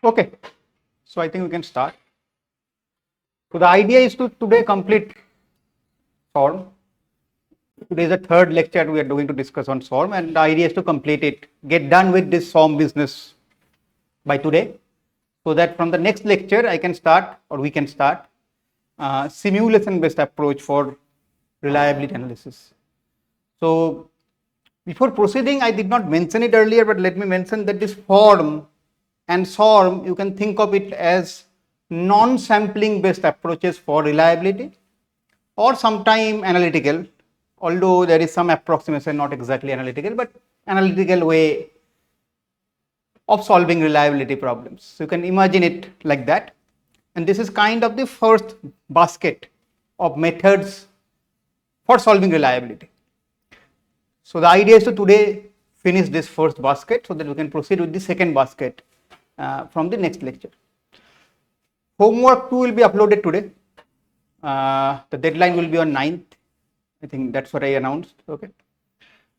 Okay, so I think we can start. So the idea is to today complete SORM. Today is the third lecture we are going to discuss on SORM, and the idea is to complete it, get done with this SORM business by today, so that from the next lecture I can start, or we can start, simulation based approach for reliability analysis. So before proceeding, I did not mention it earlier, but let me mention that this SORM and SORM, you can think of it as non-sampling based approaches for reliability, or sometime analytical, although there is some approximation, not exactly analytical, but analytical way of solving reliability problems. So you can imagine it like that. And this is kind of the first basket of methods for solving reliability. So the idea is to today finish this first basket so that we can proceed with the second basket from the next lecture. Homework 2 will be uploaded today. The deadline will be on 9th. I think that's what I announced. Okay.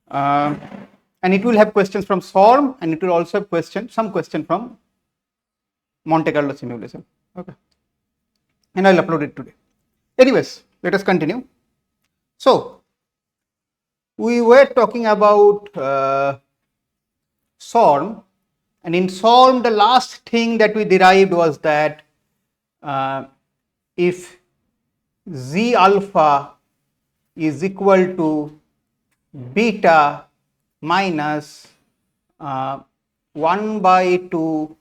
And it will have questions from SORM, and it will also have some question from Monte Carlo simulation. Okay. And I'll upload it today. Anyways, let us continue. So we were talking about SORM, and in SORM the last thing that we derived was that if Z alpha is equal to beta minus 1 by 2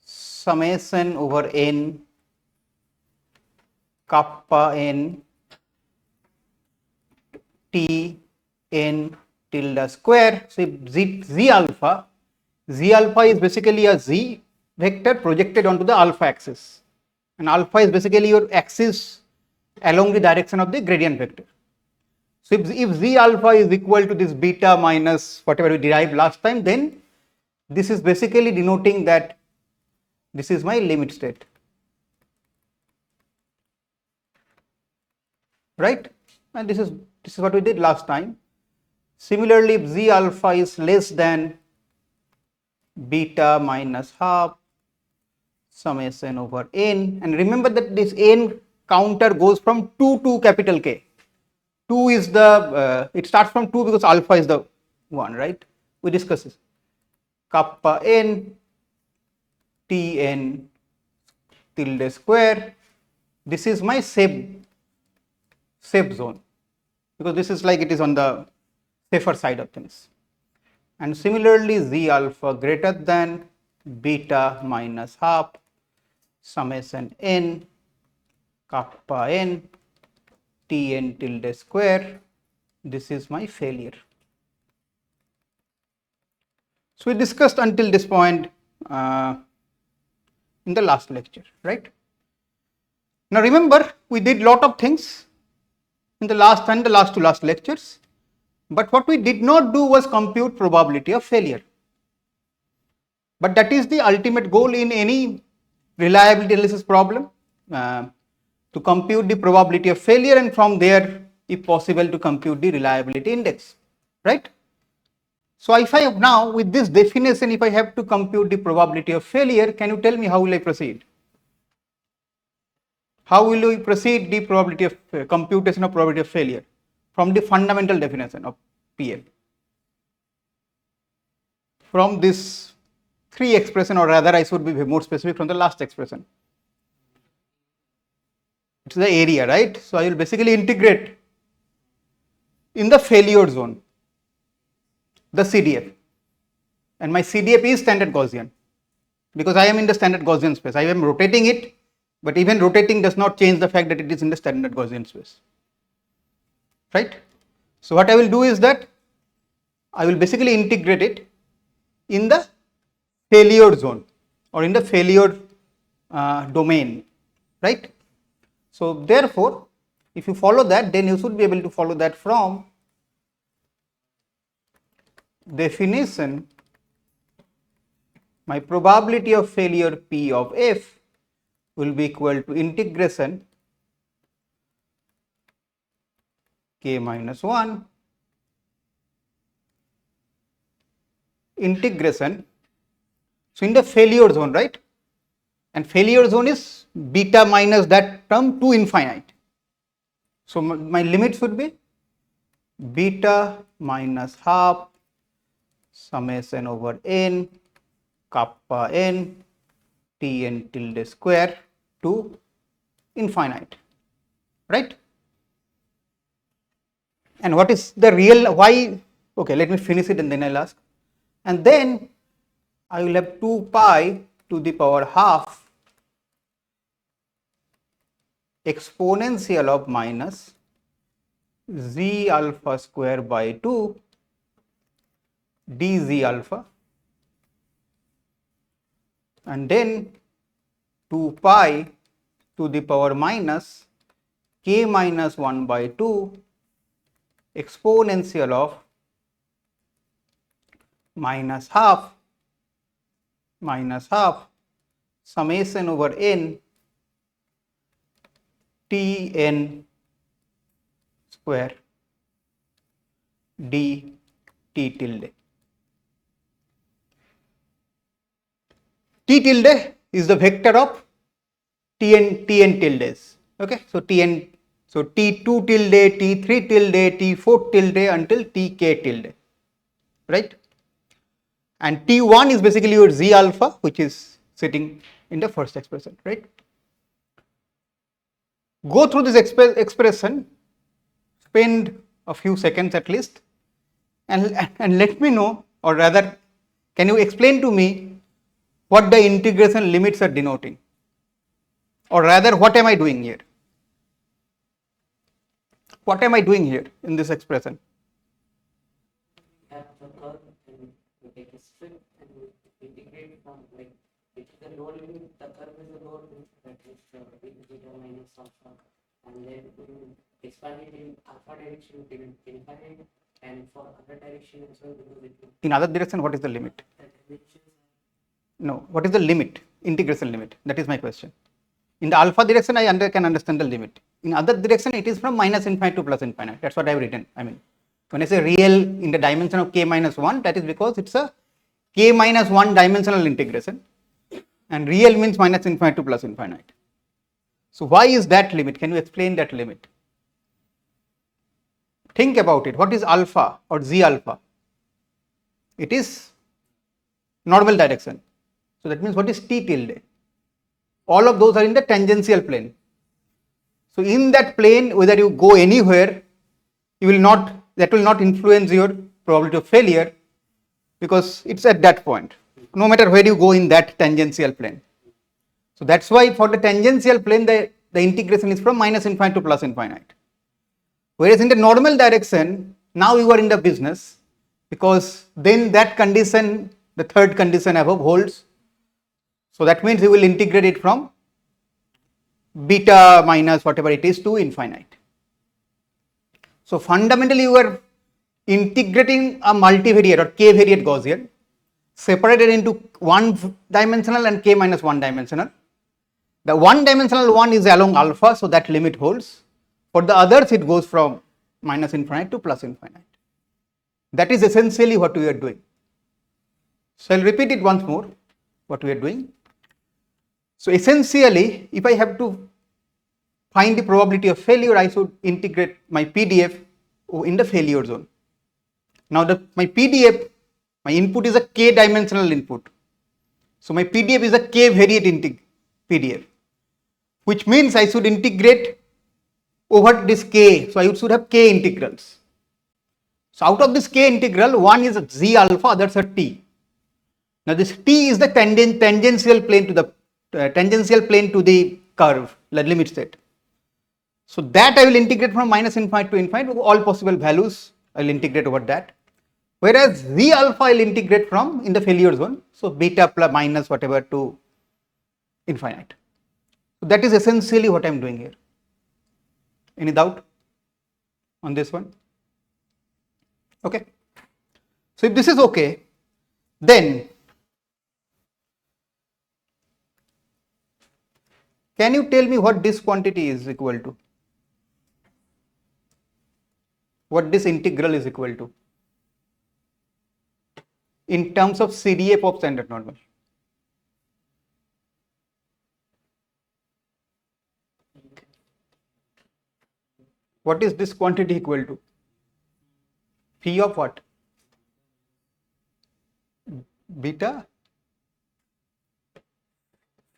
summation over n kappa n t n tilde square. So if Z alpha is basically a Z vector projected onto the alpha axis, and alpha is basically your axis along the direction of the gradient vector. So if Z alpha is equal to this beta minus whatever we derived last time, then this is basically denoting that this is my limit state, right? And this is what we did last time. Similarly, if Z alpha is less than beta minus half summation over n, and remember that this n counter goes from 2 to capital K. 2 is the, it starts from 2 because alpha is the 1, right? We discussed this. Kappa n t n tilde square. This is my safe zone, because this is like it is on the safer side of things. And similarly, Z alpha greater than beta minus half summation n kappa n t n tilde square. This is my failure. So we discussed until this point in the last lecture, right? Now remember, we did lot of things in the last and the last two lectures, but what we did not do was compute probability of failure. But that is the ultimate goal in any reliability analysis problem, to compute the probability of failure, and from there, if possible, to compute the reliability index, right? So if I have now, with this definition, if I have to compute the probability of failure, can you tell me how will I proceed? How will we proceed the probability of computation of probability of failure from the fundamental definition of PL? From this 3 expression, or rather I should be more specific, from the last expression. It's the area, right? So I will basically integrate in the failure zone the CDF, and my CDF is standard Gaussian, because I am in the standard Gaussian space. I am rotating it, but even rotating does not change the fact that it is in the standard Gaussian space, right? So what I will do is that I will basically integrate it in the failure zone, or in the failure domain, right? So therefore, if you follow that, then you should be able to follow that from definition. My probability of failure P of f will be equal to integration k minus 1 integration So in the failure zone, right? And failure zone is beta minus that term to infinite. So my limit should be beta minus half summation over n kappa n Tn tilde square to infinite, right? And what is the real why? Okay, let me finish it and then I'll ask. And then I will have 2 pi to the power half exponential of minus z alpha square by 2 dz alpha, and then 2 pi to the power minus k minus 1 by 2 exponential of minus half summation over n Tn square d t tilde. T tilde is the vector of Tn tildes. Okay, so Tn, so T2 tilde, T3 tilde, T4 tilde until Tk tilde, right? And T1 is basically your Z alpha, which is sitting in the first expression, right? Go through this expression, spend a few seconds at least, and let me know, or rather, can you explain to me what the integration limits are denoting? Or rather, what am I doing here? What am I doing here in this expression? Have the curve and we take a strip and we integrate from like which is the lower limit, the curve is the lower limit, that is beta minus alpha, and then we expand it in alpha direction till infinite, and for other direction as well because it In other direction, what is the limit? which is No, what is the limit? Integration limit. That is my question. In the alpha direction, I can understand the limit. In other direction, it is from minus infinite to plus infinite. That's what I have written. I mean, when I say real in the dimension of k minus 1, that is because it's a k minus 1 dimensional integration, and real means minus infinite to plus infinite. So why is that limit? Can you explain that limit? Think about it. What is alpha or z alpha? It is normal direction. So that means what is t tilde? All of those are in the tangential plane. So in that plane, whether you go anywhere, you will not, that will not influence your probability of failure because it's at that point, no matter where you go in that tangential plane. So that's why for the tangential plane, the integration is from minus infinite to plus infinite. Whereas in the normal direction, now you are in the business because then that condition, the third condition above holds. So that means you will integrate it from beta minus whatever it is to infinite. So fundamentally you are integrating a multivariate or k-variate Gaussian separated into one dimensional and k minus one dimensional. The one dimensional one is along alpha, so that limit holds. For the others, it goes from minus infinite to plus infinite. That is essentially what we are doing. So I'll repeat it once more, what we are doing. So essentially, if I have to find the probability of failure, I should integrate my PDF in the failure zone. Now my PDF, my input is a k dimensional input. So my PDF is a k variate PDF, which means I should integrate over this k. So I should have k integrals. So out of this k integral, one is z alpha, others are t. Now this t is the tangential plane to the curve, the limit set. So that I will integrate from minus infinite to infinite, all possible values I will integrate over that. Whereas z alpha I will integrate from in the failure zone, so beta plus minus whatever to infinite. So that is essentially what I am doing here. Any doubt on this one? Okay. So if this is okay, then can you tell me what this quantity is equal to? What this integral is equal to in terms of CDF of standard normal? what is this quantity equal to? Phi of what? Beta.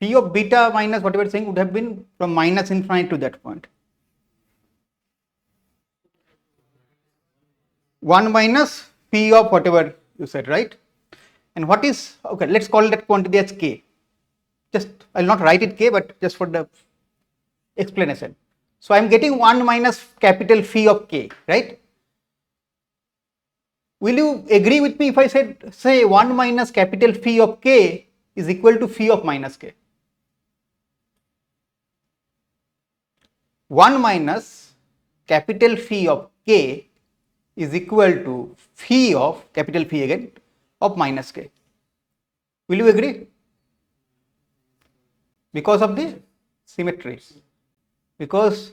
Phi of beta minus whatever saying would have been from minus infinity to that point. 1 minus phi of whatever you said, right? And what is, okay, let's call that quantity as k. Just, I will not write it k, but just for the explanation. So I am getting 1 minus capital phi of k, right? Will you agree with me if I said, say 1 minus capital phi of k is equal to phi of minus k? 1 minus capital phi of k is equal to phi of, capital phi again, of minus k. Will you agree? Because of the symmetry. Because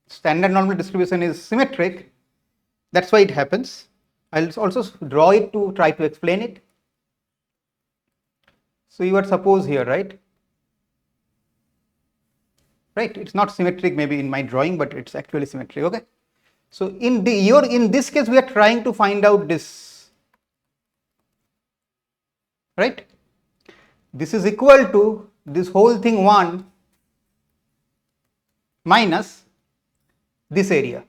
standard normal distribution is symmetric, that's why it happens. I'll also draw it to try to explain it. So you are suppose here, right? Right, it's not symmetric maybe in my drawing, but it's actually symmetric, okay? So in this case we are trying to find out this, right? This is equal to this whole thing 1 minus this area,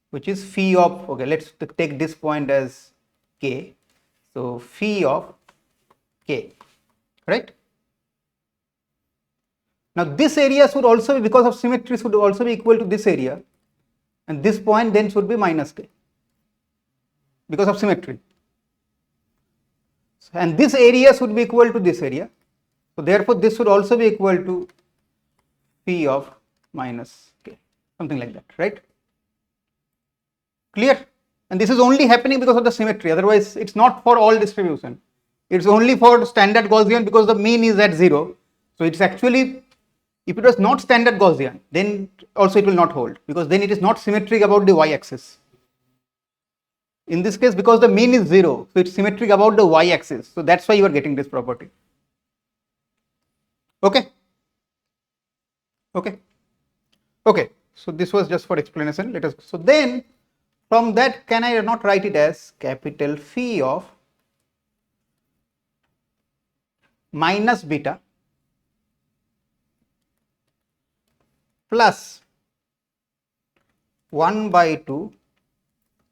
which is phi of, okay, let's take this point as k. So phi of k, right? Now this area should also be, because of symmetry, should also be equal to this area, and this point then should be minus k because of symmetry. And this area should be equal to this area. So therefore this should also be equal to phi of minus k, something like that, right? Clear? And this is only happening because of the symmetry, otherwise it's not for all distribution. It's only for standard Gaussian because the mean is at 0. So it's actually, if it was not standard Gaussian, then also it will not hold, because then it is not symmetric about the y-axis. In this case, because the mean is 0, so it's symmetric about the y-axis. So that's why you are getting this property. Okay? Okay? Okay. So this was just for explanation. Let us, so then from that, can I not write it as capital phi of minus beta plus 1 by 2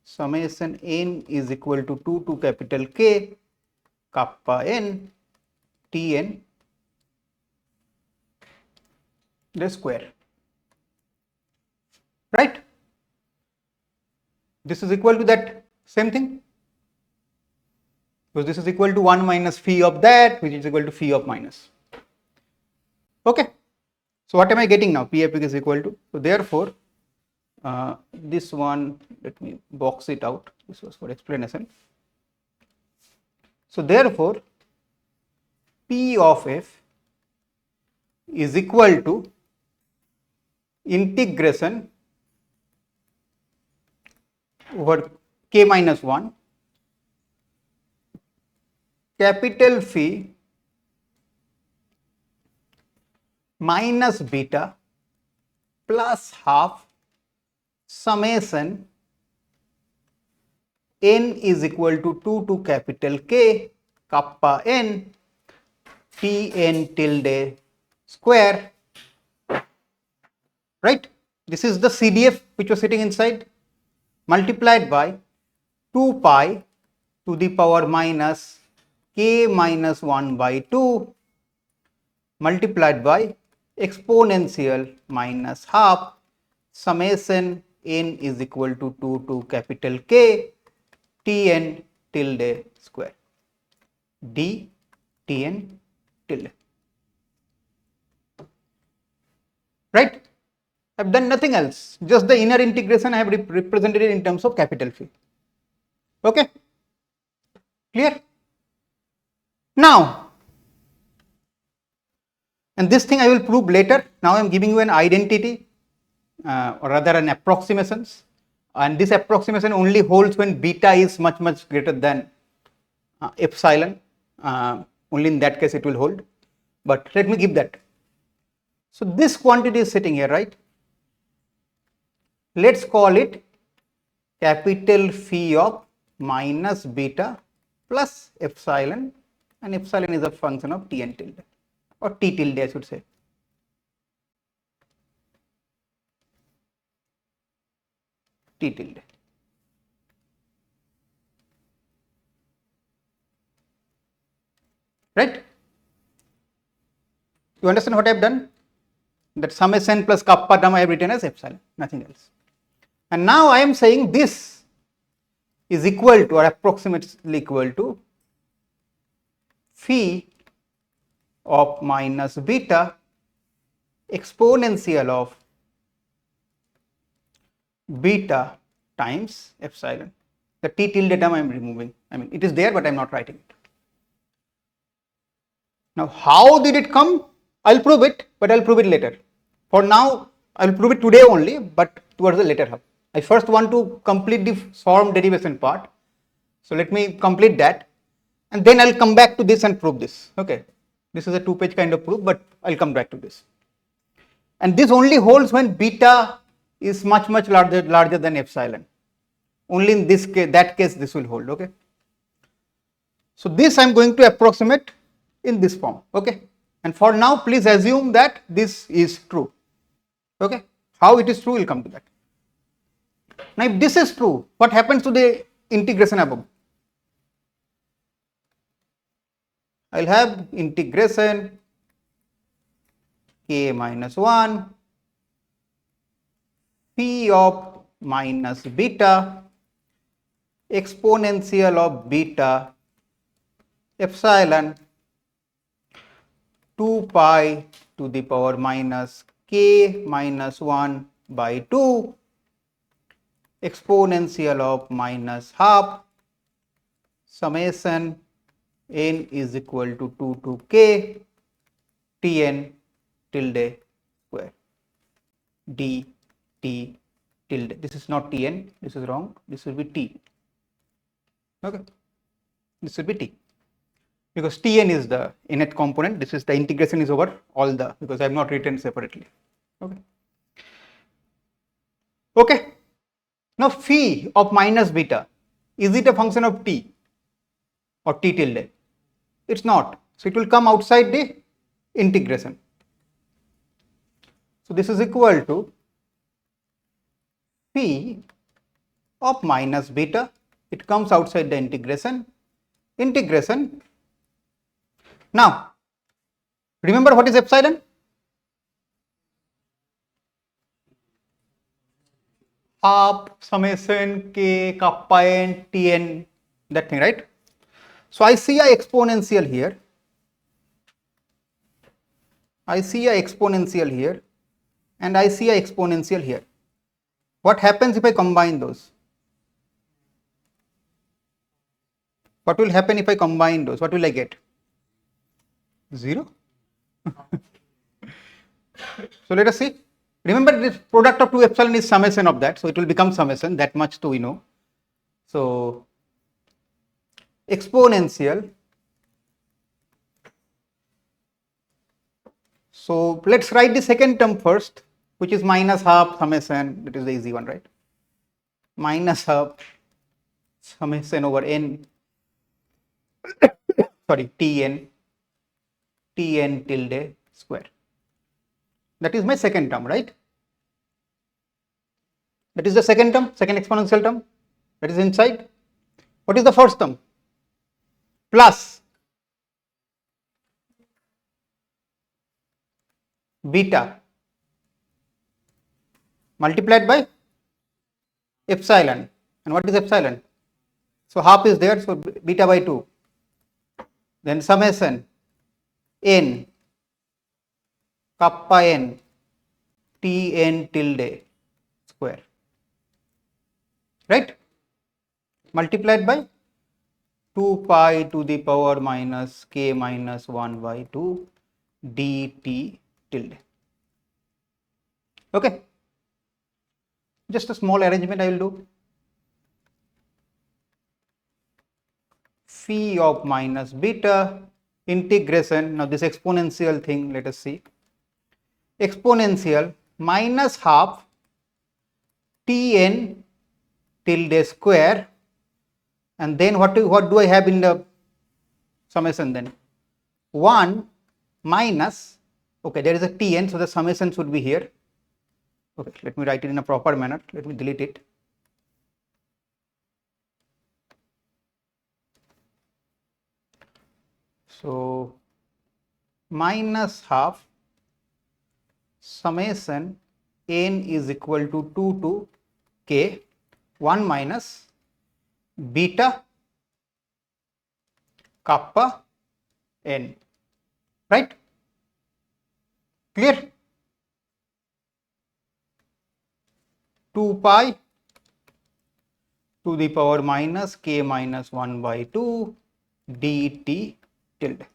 summation n is equal to 2 to capital K kappa n Tn the square, right? This is equal to that same thing, because this is equal to 1 minus phi of that, which is equal to phi of minus. Okay. So what am I getting now? P is equal to, so therefore this one, let me box it out, this was for explanation. So therefore P of f is equal to integration over k minus 1 capital phi minus beta plus half summation n is equal to 2 to capital K kappa n Tn tilde square, right? This is the CDF which was sitting inside, multiplied by 2 pi to the power minus k minus 1 by 2 multiplied by exponential minus half summation n is equal to 2 to capital K Tn tilde square d Tn tilde, right? I have done nothing else, just the inner integration I have represented it in terms of capital phi. Okay, clear? Now, and this thing I will prove later. Now I am giving you an identity or rather an approximations, and this approximation only holds when beta is much greater than epsilon. Only in that case it will hold, but let me give that. So this quantity is sitting here, right? let's call it capital phi of minus beta plus epsilon, and epsilon is a function of t and tilde, or t tilde I should say. T tilde. Right? You understand what I have done? That summation plus kappa term I have written as epsilon, nothing else. And now I am saying this is equal to or approximately equal to phi of minus beta exponential of beta times epsilon. The t tilde term I am removing. I mean, it is there, but I am not writing it. Now, how did it come? I will prove it, but I will prove it later. For now, I will prove it today only, but towards the later half. I first want to complete the form derivation part. So, let me complete that, and then I will come back to this and prove this. Okay. This is a 2-page kind of proof, but I will come back to this. And this only holds when beta is much larger than epsilon. Only in this case, that case, this will hold. Okay. So, this I am going to approximate in this form. Okay. And for now, please assume that this is true. Okay. How it is true, we will come to that. Now, if this is true, what happens to the integration above? I will have integration k minus 1 phi of minus beta exponential of beta epsilon 2 pi to the power minus k minus 1 by 2 exponential of minus half summation n is equal to 2 to k tn tilde square d t tilde. This is not tn, this is wrong, this will be t. Okay, this will be t, because tn is the innet component. This is the integration is over all the, because I have not written separately. Okay. Okay. Now, phi of minus beta, is it a function of t or t tilde? It's not. So, it will come outside the integration. So, this is equal to phi of minus beta, it comes outside the integration. Now, remember what is epsilon? Half summation k kappa n tn, that thing, right? So, I see a exponential here. I see a exponential here, and I see a exponential here. What happens if I combine those? What will happen if I combine those? What will I get? 0. So, let us see. Remember, this product of 2 epsilon is summation of that. So, it will become summation, that much too we know. So, exponential. So, let us write the second term first, which is minus half summation, that is the easy one, right? Minus half summation over n, sorry, tn tilde square. That is my second term, right? That is the second term, second exponential term, that is inside. What is the first term? Plus beta multiplied by epsilon. And what is epsilon? So, half is there, so beta by 2. Then summation n kappa n tn tilde square, right? Multiplied by 2 pi to the power minus k minus 1 by 2 dt tilde. Okay. Just a small arrangement I will do. Phi of minus beta integration. Now, this exponential thing, let us see. Exponential minus half Tn tilde square, and then what do I have in the summation then? 1 minus, okay, there is a Tn, so the summation should be here. Okay, let me write it in a proper manner. Let me delete it. So minus half summation n is equal to 2 to k 1 minus beta kappa n, right? Clear? 2 pi to the power minus k minus 1 by 2 dt tilde.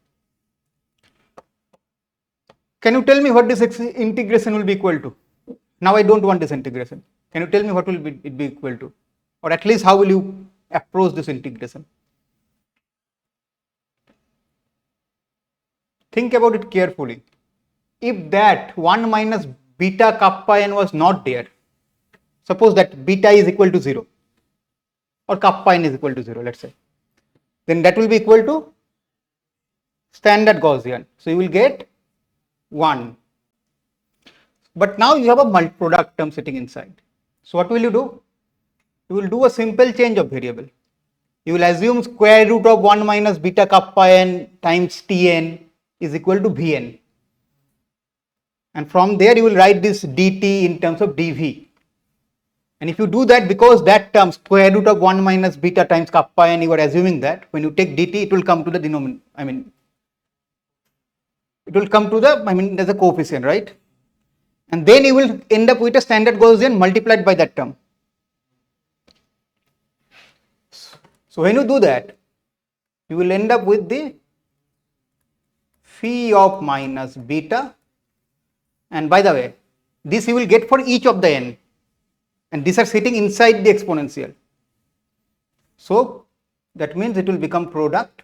Can you tell me what this integration will be equal to? Now I don't want this integration. Can you tell me what will it be equal to? Or at least how will you approach this integration? Think about it carefully. If that 1 minus beta kappa n was not there, suppose that beta is equal to 0 or kappa n is equal to 0, let's say, then that will be equal to standard Gaussian. So you will get 1. But now you have a product term sitting inside. So what will you do? You will do a simple change of variable. You will assume square root of 1 minus beta kappa n times Tn is equal to Vn. And from there you will write this dt in terms of dv. And if you do that, because that term square root of 1 minus beta times kappa n, you are assuming that when you take dt, it will come to the denominator. It will come to the, there's a coefficient, right? And then you will end up with a standard Gaussian multiplied by that term. So when you do that, you will end up with the phi of minus beta, and by the way, this you will get for each of the n, and these are sitting inside the exponential. So that means it will become product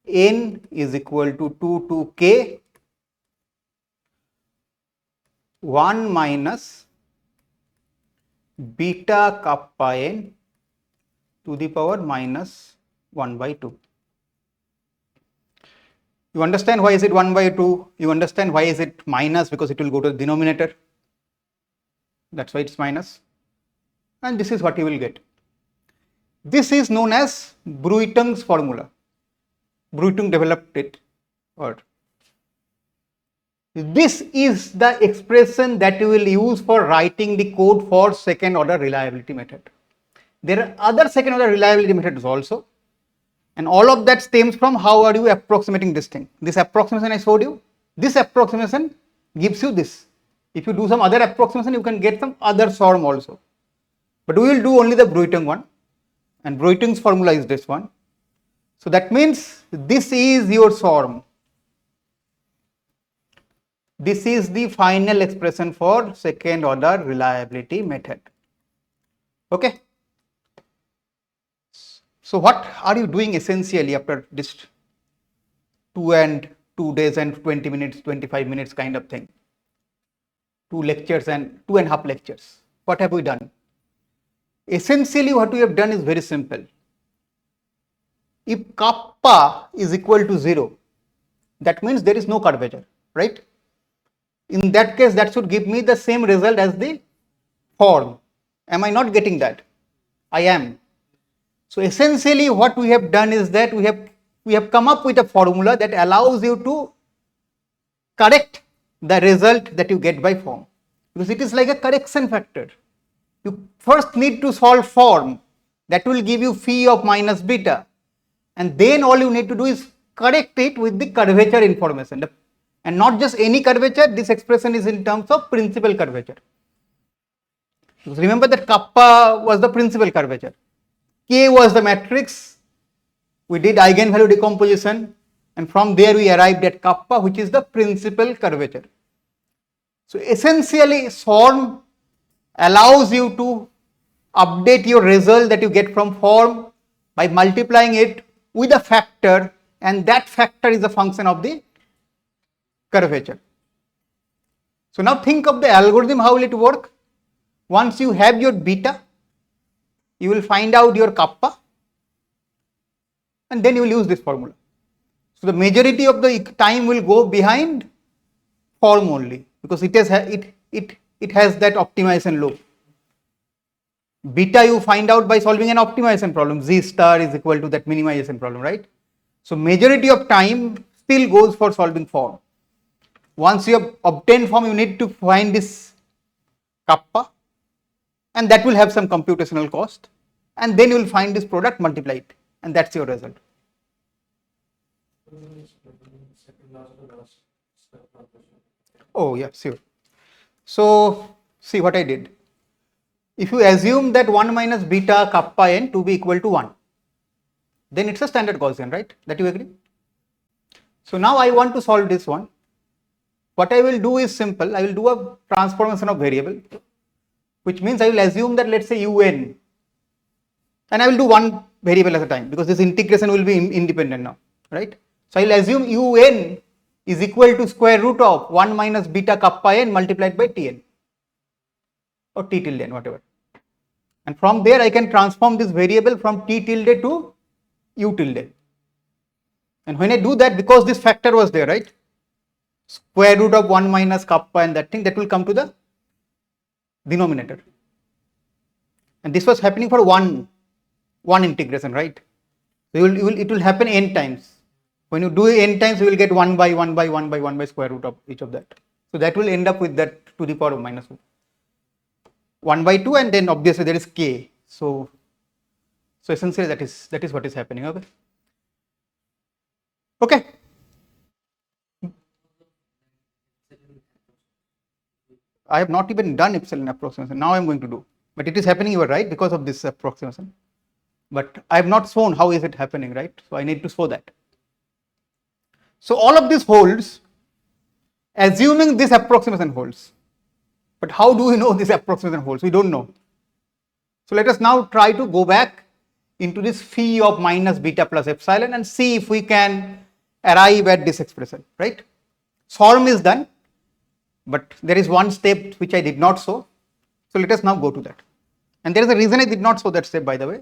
n is equal to 2 to k 1 minus beta kappa n to the power minus 1 by 2. You understand why is it 1 by 2? You understand why is it minus? Because it will go to the denominator. That's why it's minus. And this is what you will get. This is known as Bruitung's formula. Bruitung developed it. Or this is the expression that you will use for writing the code for second order reliability method. There are other second order reliability methods also. And all of that stems from how are you approximating this thing. This approximation I showed you, this approximation gives you this. If you do some other approximation, you can get some other SORM also. But we will do only the Bruitung one, and Bruitung's formula is this one. So that means this is your SORM. This is the final expression for second order reliability method. Okay. So what are you doing essentially after this 2 days and 20 minutes, 25 minutes kind of thing? 2 lectures and 2.5 lectures. What have we done? Essentially what we have done is very simple. If kappa is equal to 0, that means there is no curvature, right? In that case, that should give me the same result as the form. Am I not getting that? I am. So essentially what we have done is that we have come up with a formula that allows you to correct the result that you get by form, because it is like a correction factor. You first need to solve form, that will give you phi of minus beta, and then all you need to do is correct it with the curvature information, and not just any curvature. This expression is in terms of principal curvature. Remember that kappa was the principal curvature, K was the matrix. We did eigenvalue decomposition, and from there we arrived at kappa, which is the principal curvature. So essentially SORM allows you to update your result that you get from form by multiplying it with a factor, and that factor is a function of the curvature. So now think of the algorithm. How will it work? Once you have your beta, you will find out your kappa, and then you will use this formula. So the majority of the time will go behind form only, because it has that optimization loop. Beta you find out by solving an optimization problem. Z star is equal to that minimization problem, right? So majority of time still goes for solving form. Once you have obtained form, you need to find this kappa, and that will have some computational cost, and then you will find this product, multiply it, and that's your result. Oh yeah, sure. So see what I did. If you assume that 1 minus beta kappa n to be equal to 1, then it's a standard Gaussian, right? That you agree? So now I want to solve this one. What I will do is simple. I will do a transformation of variable, which means I will assume that, let's say, un, and I will do one variable at a time, because this integration will be independent now, right? So I will assume un is equal to square root of 1 minus beta kappa n multiplied by tn, or t tilde n, whatever. And from there I can transform this variable from t tilde to u tilde. And when I do that, because this factor was there, right, square root of 1 minus kappa and that thing, that will come to the denominator. And this was happening for one integration, right? So it will happen n times. When you do n times, you will get 1 by 1 by 1 by 1 by square root of each of that. So that will end up with that to the power of minus 1 by 2, and then obviously there is k. So essentially that is what is happening. Okay. Okay. I have not even done epsilon approximation. Now I am going to do, but it is happening, you are right, because of this approximation. But I have not shown how is it happening, right? So I need to show that. So all of this holds, assuming this approximation holds. But how do we know this approximation holds? We don't know. So let us now try to go back into this phi of minus beta plus epsilon and see if we can arrive at this expression, right? SORM is done, but there is one step which I did not show. So let us now go to that. And there is a reason I did not show that step, by the way,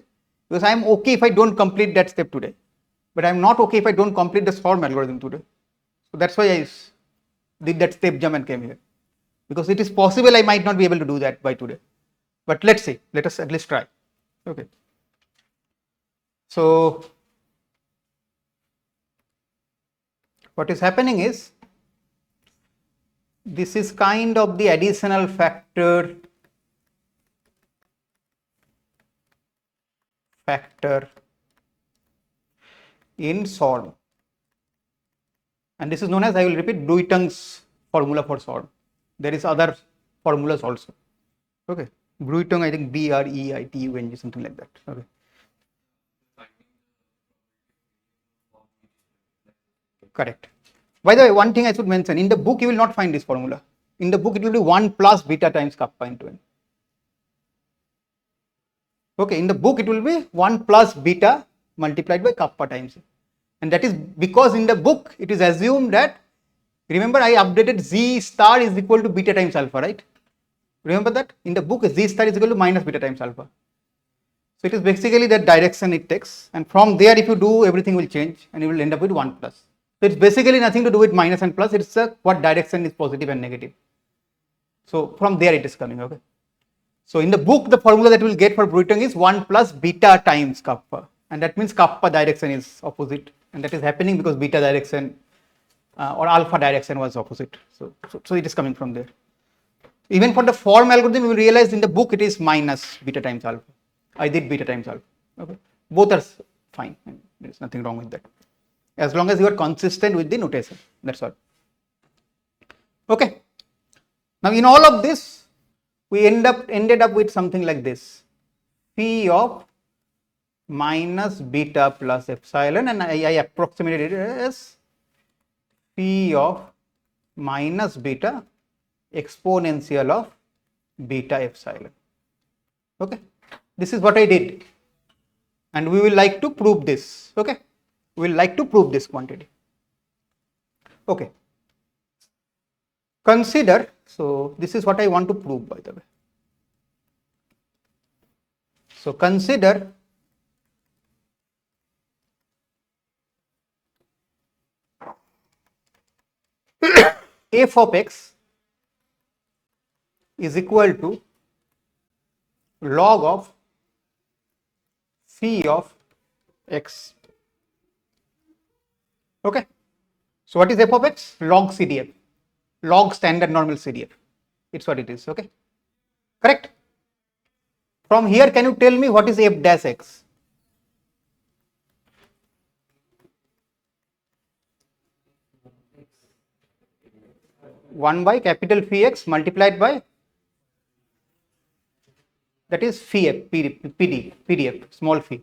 because I am okay if I don't complete that step today, but I am not okay if I don't complete the SORM algorithm today. So that's why I did that step jump and came here, because it is possible I might not be able to do that by today. But let's see, let us at least try. Okay. So what is happening is, this is kind of the additional factor in SORM, and this is known as, I will repeat, Bruitung's formula for SORM. There is other formulas also. Okay, Bruitung, I think Breitung, something like that. Okay. Correct. By the way, one thing I should mention, in the book you will not find this formula. In the book it will be 1 plus beta times kappa into n. Okay, in the book it will be 1 plus beta multiplied by kappa times n. And that is because in the book it is assumed that, remember I updated z star is equal to beta times alpha, right? Remember that? In the book z star is equal to minus beta times alpha. So it is basically that direction it takes, and from there if you do, everything will change and you will end up with 1 plus. So it's basically nothing to do with minus and plus, it's what direction is positive and negative. So from there it is coming, okay. So in the book the formula that we will get for Bruitung is 1 plus beta times kappa, and that means kappa direction is opposite, and that is happening because beta direction or alpha direction was opposite. So it is coming from there. Even for the form algorithm, we realized in the book it is minus beta times alpha. I did beta times alpha. Okay, both are fine. There is nothing wrong with that, as long as you are consistent with the notation. That's all. Okay. Now in all of this, we ended up with something like this: phi of minus beta plus epsilon, and I approximated it as phi of minus beta exponential of beta epsilon. Okay, this is what I did, and we will like to prove this. Okay, we will like to prove this quantity. Okay, consider, so this is what I want to prove, by the way. So consider f of x is equal to log of phi of x. Okay. So what is f of x? Log CDF, log standard normal CDF. It's what it is. Okay. Correct. From here, can you tell me what is f dash x? One by capital phi x multiplied by, that is phi f, PDF, small phi.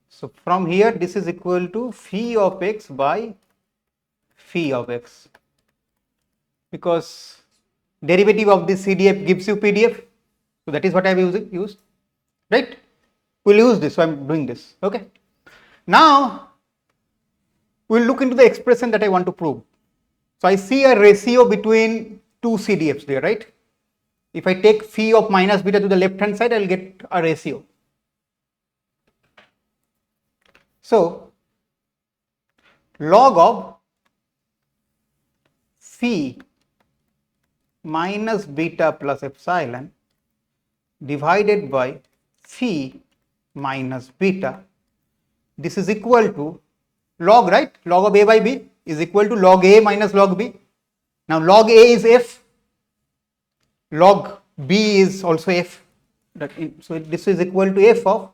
So from here, this is equal to phi of x by phi of x, because derivative of this CDF gives you PDF. So that is what I have used, right? We'll use this, so I'm doing this. Okay. Now we'll look into the expression that I want to prove. So I see a ratio between two CDFs there, right? If I take phi of minus beta to the left hand side, I'll get a ratio. So log of phi minus beta plus epsilon divided by phi minus beta, this is equal to log, right? Log of a by b is equal to log a minus log b. Now log a is f, log b is also f. So this is equal to f of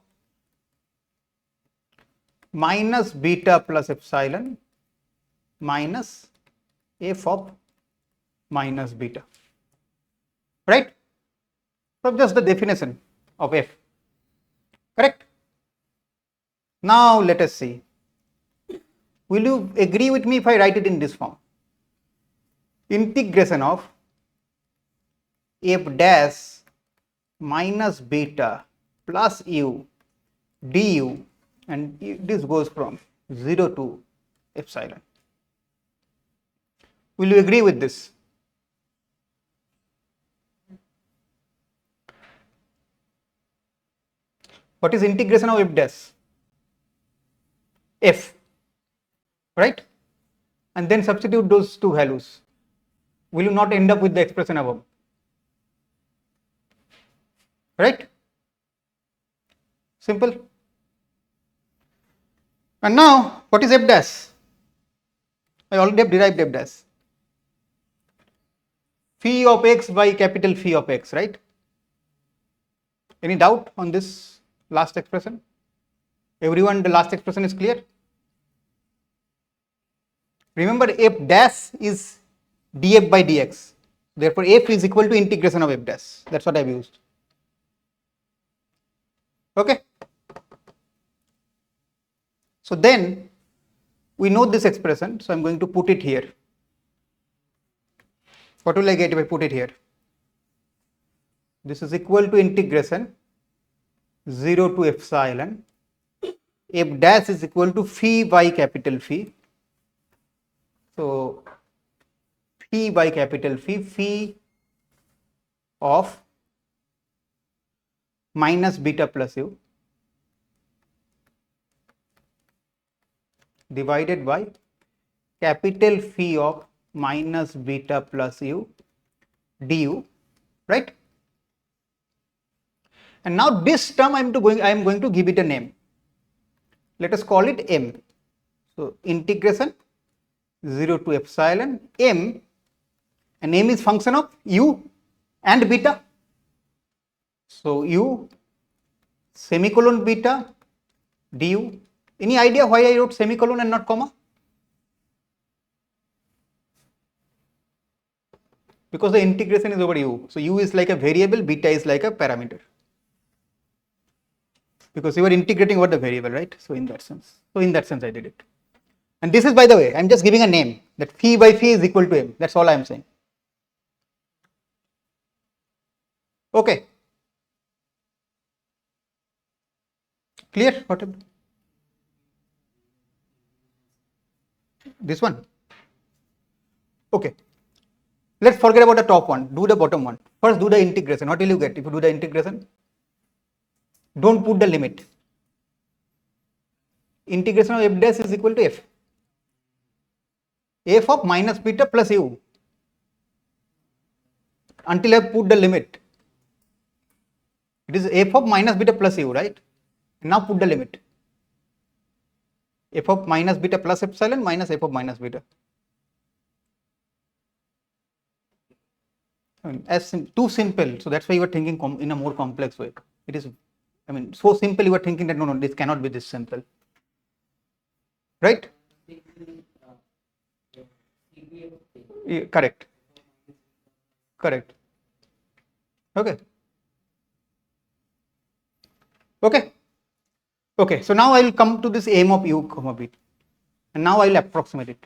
minus beta plus epsilon minus f of minus beta, right? From just the definition of f. Correct? Now let us see. Will you agree with me if I write it in this form? Integration of f dash minus beta plus u du, and this goes from 0 to epsilon. Will you agree with this? What is integration of f dash? F, right? And then substitute those two values. Will you not end up with the expression above? Right? Simple. And now, what is f dash? I already have derived f dash. Phi of x by capital phi of x, right? Any doubt on this last expression? Everyone, the last expression is clear? Remember, f dash is df by dx. Therefore, f is equal to integration of f dash. That's what I've used. Okay. So then we know this expression. So I'm going to put it here. What will I get if I put it here? This is equal to integration 0 to epsilon. F dash is equal to phi by capital phi. So phi by capital phi, phi of minus beta plus u divided by capital phi of minus beta plus u du, right? And now this term I am going to give it a name. Let us call it m. So integration 0 to epsilon m, and m is function of u and beta. So u semicolon beta du. Any idea why I wrote semicolon and not comma? Because the integration is over u. So u is like a variable, beta is like a parameter. Because you are integrating over the variable, right? So in that sense I did it. And this is, by the way, I'm just giving a name, that phi by phi is equal to m. That's all I'm saying. Okay. Clear? What? This one? Okay. Let's forget about the top one. Do the bottom one. First do the integration. What will you get if you do the integration? Don't put the limit. Integration of f dash is equal to f of minus beta plus u until I put the limit. It is f of minus beta plus u, right? Now put the limit. F of minus beta plus epsilon minus f of minus beta. Too simple. So that's why you are thinking in a more complex way. It is, so simple you are thinking that no, this cannot be this simple. Right? Yeah, correct. Correct. Okay. Okay. Okay. So now I will come to this aim of u comma beta. And now I will approximate it.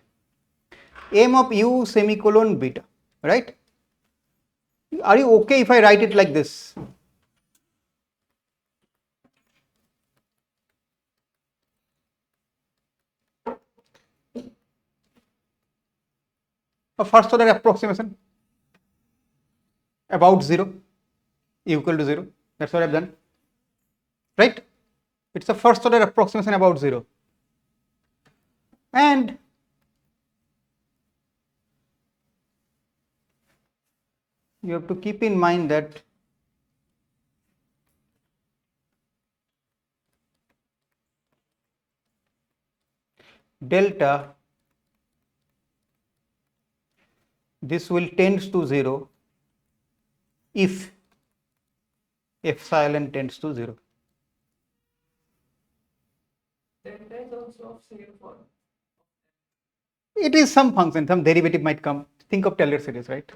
Aim of u semicolon beta. Right? Are you okay if I write it like this? A first order approximation about 0 equal to 0. That's what I've done. Right? It's a first order approximation about 0. And you have to keep in mind that delta, this will tends to 0 if epsilon tends to 0. Delta is also of same form. It is some function, some derivative might come. Think of Taylor series, right?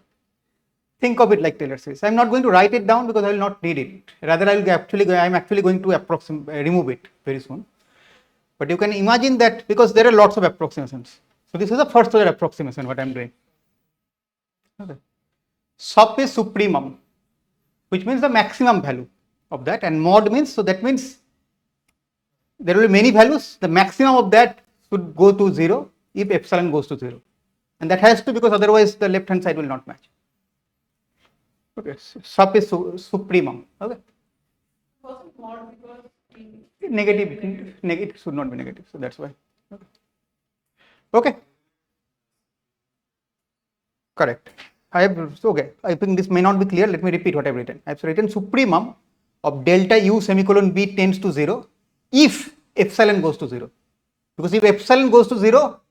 Think of it like Taylor series. I'm not going to write it down because I will not need it. Rather, I'm actually going to remove it very soon. But you can imagine that because there are lots of approximations. So this is the first order approximation what I'm doing. Okay. Sup is supremum, which means the maximum value of that, and mod means, so that means there will be many values. The maximum of that should go to 0 if epsilon goes to 0. And that has to, because otherwise the left hand side will not match. Okay, sup is supremum. Okay. Wasn't mod because Negative, it should not be negative, so that's why. Okay. Okay. Correct. Okay. I think this may not be clear. Let me repeat what I've written. I've written supremum of delta u semicolon b tends to 0 if epsilon goes to 0. Because if epsilon goes to 0,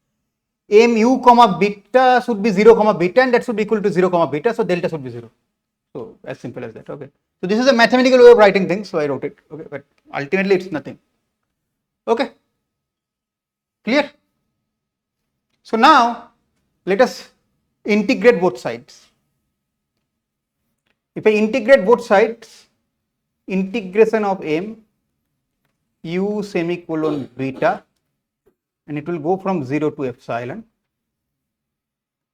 mu comma beta should be 0 comma beta, and that should be equal to 0 comma beta, so delta should be 0. So as simple as that. Okay. So this is a mathematical way of writing things, so I wrote it. Okay, but ultimately it's nothing. Okay. Clear? So now let us integrate both sides. If I integrate both sides, integration of m u semicolon beta, and it will go from 0 to epsilon,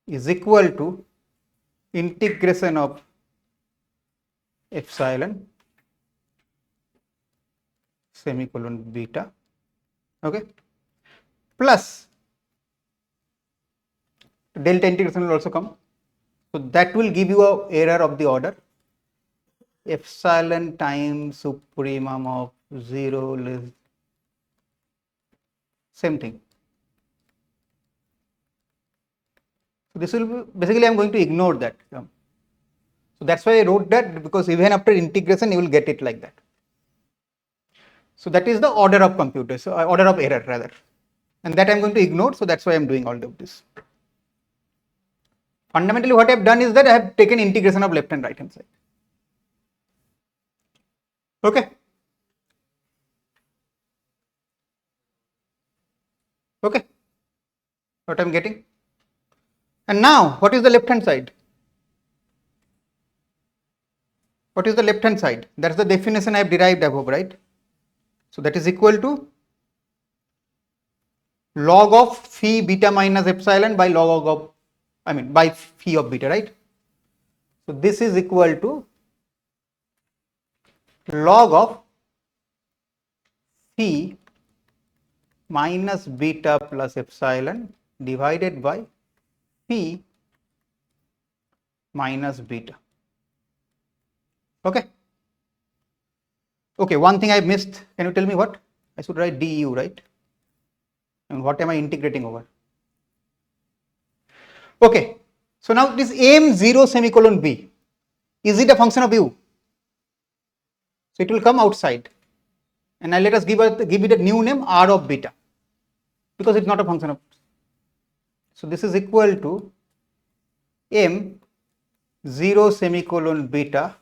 is equal to integration of epsilon semicolon beta, okay, plus delta integration will also come. So that will give you a error of the order epsilon times supremum of 0 less, same thing. So this will be, basically I am going to ignore that. So that's why I wrote that, because even after integration you will get it like that. So that is the order of computer, so order of error rather, and that I am going to ignore. So that's why I am doing all of this. Fundamentally what I have done is that I have taken integration of left and right hand side. Okay. Okay. What I am getting. And now what is the left hand side? What is the left hand side? That's the definition I have derived above, right? So that is equal to log of phi beta minus epsilon by log of, by phi of beta, right? So this is equal to log of phi minus beta plus epsilon divided by phi minus beta. Okay. Okay, one thing I missed. Can you tell me what? I should write du, right? And what am I integrating over? Okay, so now this m0 semicolon b, is it a function of u? So it will come outside. And now let us give it a new name r of beta, because it's not a function of. So this is equal to m0 semicolon beta,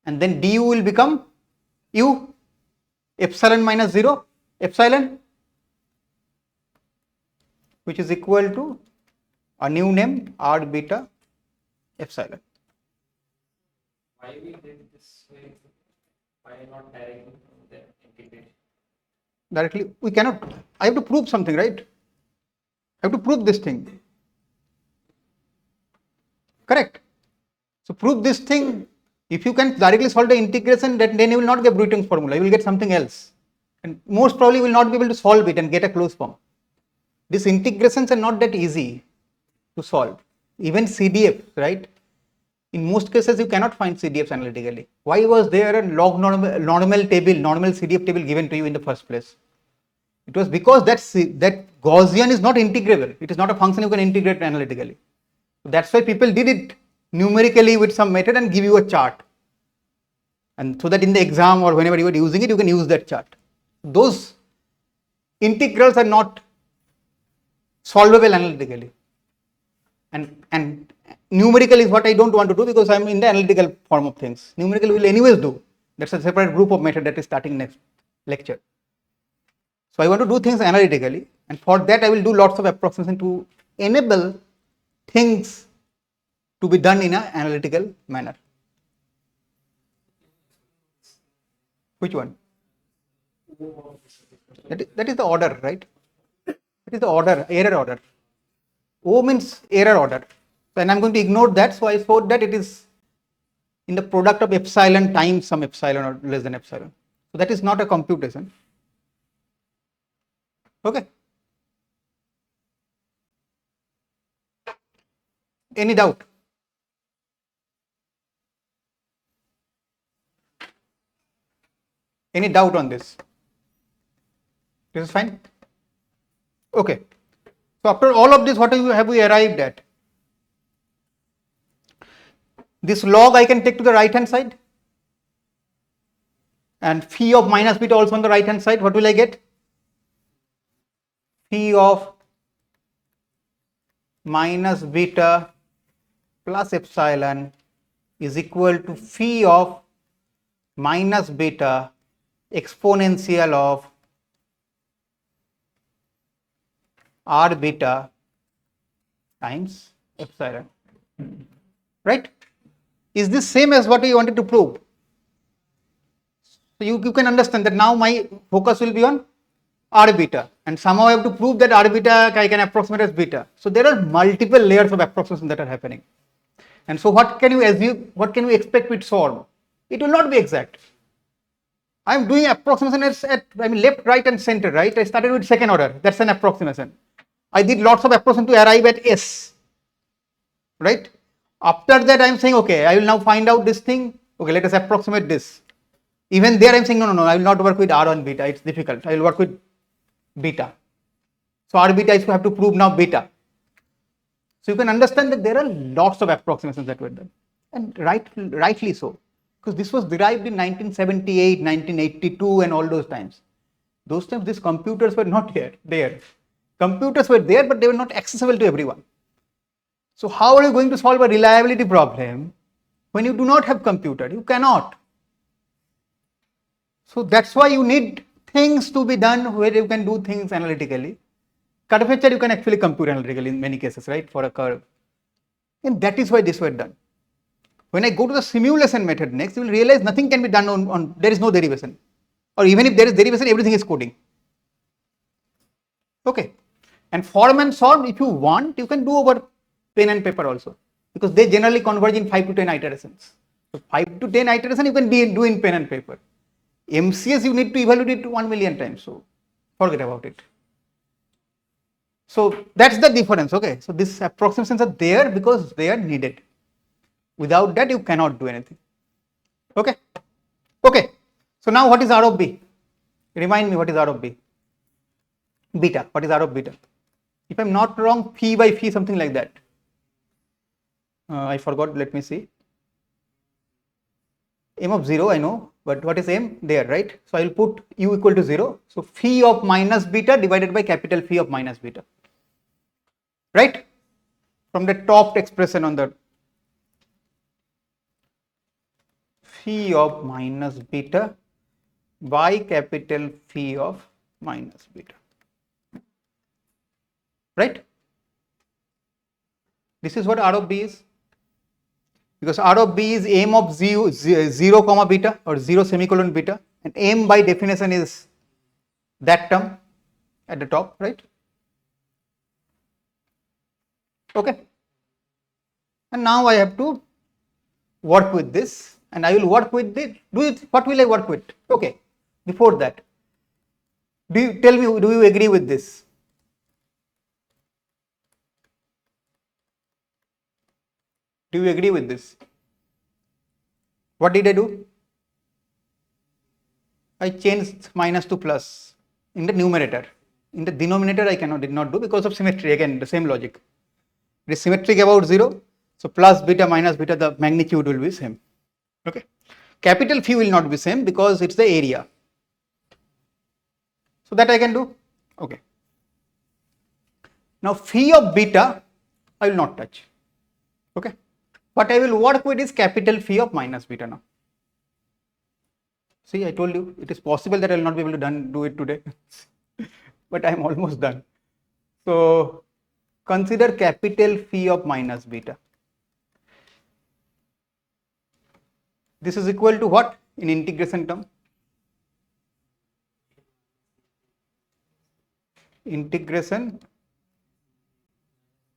and then du will become u epsilon minus 0 epsilon, which is equal to a new name r beta epsilon. Why we did this way? Why not directly from the integration? Directly, we cannot. I have to prove something, right? I have to prove this thing. Correct. So prove this thing. If you can directly solve the integration, then you will not get Bruton's formula. You will get something else, and most probably will not be able to solve it and get a closed form. These integrations are not that easy to solve. Even CDF, right? In most cases, you cannot find CDFs analytically. Why was there a log normal CDF table given to you in the first place? It was because that Gaussian is not integrable. It is not a function you can integrate analytically. That's why people did it numerically with some method and give you a chart. And so that in the exam or whenever you are using it, you can use that chart. Those integrals are not solvable analytically. And numerical is what I don't want to do, because I am in the analytical form of things. Numerical will anyways do. That's a separate group of method that is starting next lecture. So I want to do things analytically, and for that I will do lots of approximation to enable things to be done in an analytical manner. Which one? That is the order, right? That is the order, error order. O means error order. And I'm going to ignore that. So I showed that it is in the product of epsilon times some epsilon or less than epsilon. So that is not a computation. Okay. Any doubt? Any doubt on this? This is fine. Okay. So after all of this, what have we arrived at? This log I can take to the right hand side, and phi of minus beta also on the right hand side. What will I get? Phi of minus beta plus epsilon is equal to phi of minus beta exponential of r beta times epsilon. Right? Is this same as what we wanted to prove? So you can understand that now my focus will be on r beta, and somehow I have to prove that r beta I can approximate as beta. So there are multiple layers of approximation that are happening. And so what can you assume, what can you expect with SORM? It will not be exact. I am doing approximation at left, right and center, right? I started with second order, that's an approximation. I did lots of approximation to arrive at S, right? After that I am saying, okay, I will now find out this thing, okay, let us approximate this. Even there I am saying, no, I will not work with R on beta, it's difficult, I will work with beta. So R beta is to have to prove now beta. So you can understand that there are lots of approximations that were done, and rightly so, because this was derived in 1978, 1982 and all those times. Those times these computers were not there. Computers were there, but they were not accessible to everyone. So how are you going to solve a reliability problem when you do not have computer? You cannot. So that's why you need things to be done where you can do things analytically. Curvature you can actually compute analytically in many cases, right, for a curve. And that is why this were done. When I go to the simulation method next, you will realize nothing can be done on there is no derivation. Or even if there is derivation, everything is coding. Okay. And form and solve, if you want, you can do over pen and paper also, because they generally converge in 5 to 10 iterations. So 5 to 10 iterations you can do in pen and paper. MCS you need to evaluate it 1 million times, so forget about it. So that's the difference. Okay, so these approximations are there because they are needed. Without that you cannot do anything. Okay. So So now what is R of B? Remind me, what is R of B? Beta. What is R of beta? If I'm not wrong, phi by phi, something like that. I forgot, let me see. M of 0 I know, but what is M there, right? So I will put U equal to 0. So phi of minus beta divided by capital phi of minus beta, right? From the top expression on the phi of minus beta by capital phi of minus beta, right? This is what R of B is, because R of B is M of 0 comma beta or 0 semicolon beta, and M by definition is that term at the top, right? Okay. And now I have to work with this, and I will work with it. What will I work with? Okay. Before that, do you tell me, do you agree with this? Do you agree with this? What did I do? I changed minus to plus in the numerator. In the denominator, I did not do because of symmetry. Again, the same logic. It is symmetric about 0. So plus beta minus beta, the magnitude will be same. Okay. Capital phi will not be same because it's the area. So that I can do. Okay. Now phi of beta, I will not touch. Okay. What I will work with is capital phi of minus beta now. See, I told you it is possible that I will not be able to do it today, but I am almost done. So consider capital phi of minus beta. This is equal to what in integration term? Integration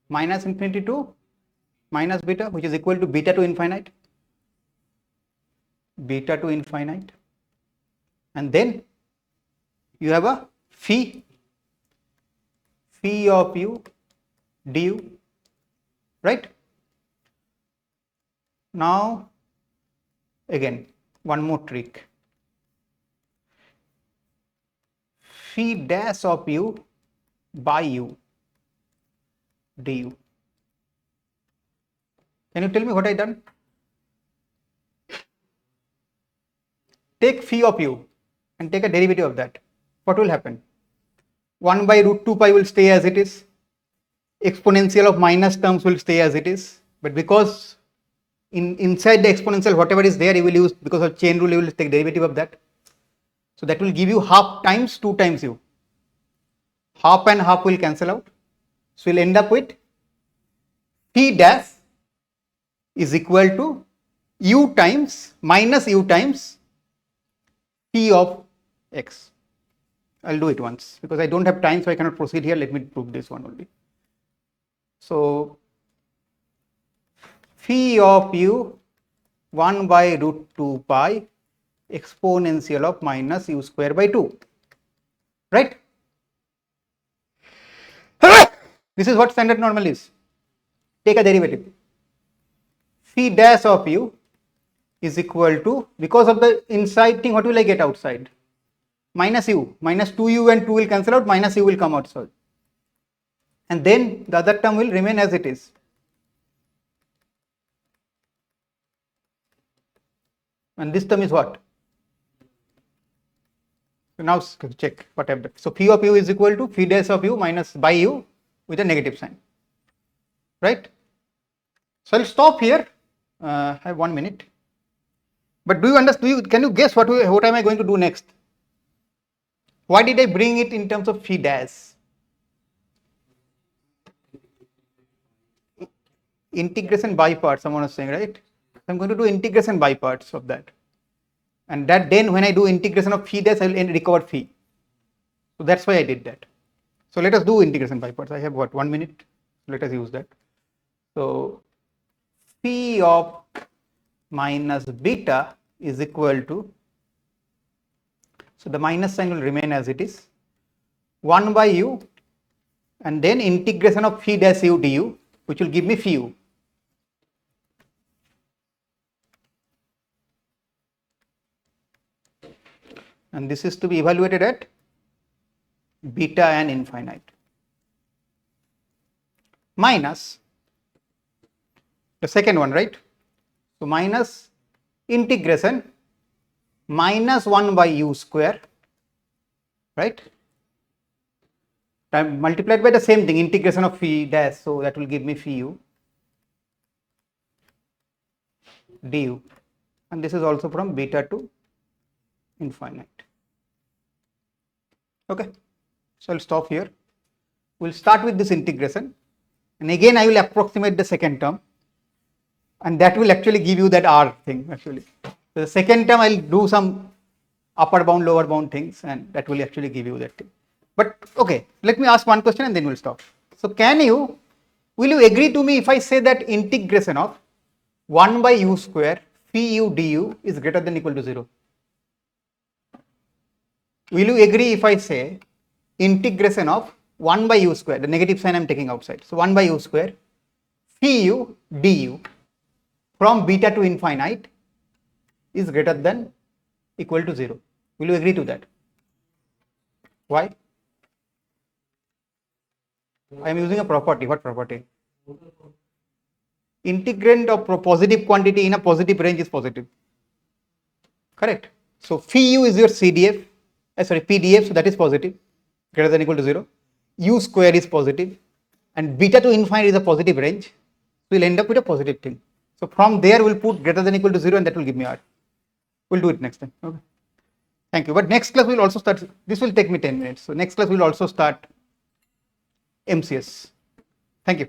minus infinity to minus beta, which is equal to beta to infinite. Beta to infinite. And then you have a phi of u du, right? Now again, one more trick. Phi dash of u by u du. Can you tell me what I done? Take phi of u and take a derivative of that. What will happen? 1 by root 2 pi will stay as it is. Exponential of minus terms will stay as it is. But because inside the exponential, whatever is there, you will use, because of chain rule, you will take derivative of that. So that will give you half times 2 times u. Half and half will cancel out. So we'll end up with phi dash is equal to u times minus u times phi of x. I'll do it once because I don't have time, so I cannot proceed here. Let me prove this one only. So phi of u 1 by root 2 pi exponential of minus u square by 2, right? This is what standard normal is. Take a derivative. Phi dash of u is equal to, because of the inside thing, what will I get outside? Minus u, minus 2u and 2 will cancel out, minus u will come outside. And then the other term will remain as it is. And this term is what? So now check what I have done. So phi of u is equal to phi dash of u minus by u with a negative sign, right? So I'll stop here. I have 1 minute. But do you understand? Can you guess what am I going to do next? Why did I bring it in terms of phi dash? Integration by parts, someone was saying, right? I'm going to do integration by parts of that. And that then when I do integration of phi dash, I will recover phi. So that's why I did that. So let us do integration by parts. I have what, 1 minute? Let us use that. So phi of minus beta is equal to, so the minus sign will remain as it is, 1 by u and then integration of phi dash u du, which will give me phi u. and this is to be evaluated at beta and infinite, minus the second one, right? So minus integration minus 1 by u square, right? Time multiplied by the same thing, integration of phi dash, so that will give me phi u du, and this is also from beta to infinite. Okay, so I'll stop here. We'll start with this integration, and again I will approximate the second term, and that will actually give you that r thing actually. So the second term I'll do some upper bound, lower bound things, and that will actually give you that thing. But okay, let me ask one question and then we'll stop. So will you agree to me if I say that integration of 1 by u square phi u du is greater than or equal to 0? Will you agree if I say integration of 1 by u square, the negative sign I am taking outside, so 1 by u square phi u du from beta to infinite is greater than equal to 0? Will you agree to that? Why? I am using a property. What property? Integrand of positive quantity in a positive range is positive. Correct. So phi u is your CDF, PDF, so that is positive, greater than or equal to 0. U square is positive, and beta to infinite is a positive range. So we'll end up with a positive thing. So from there we'll put greater than or equal to 0, and that will give me r. We'll do it next time. Okay. Thank you. But next class we'll also start. This will take me 10 minutes. So next class we'll also start MCS. Thank you.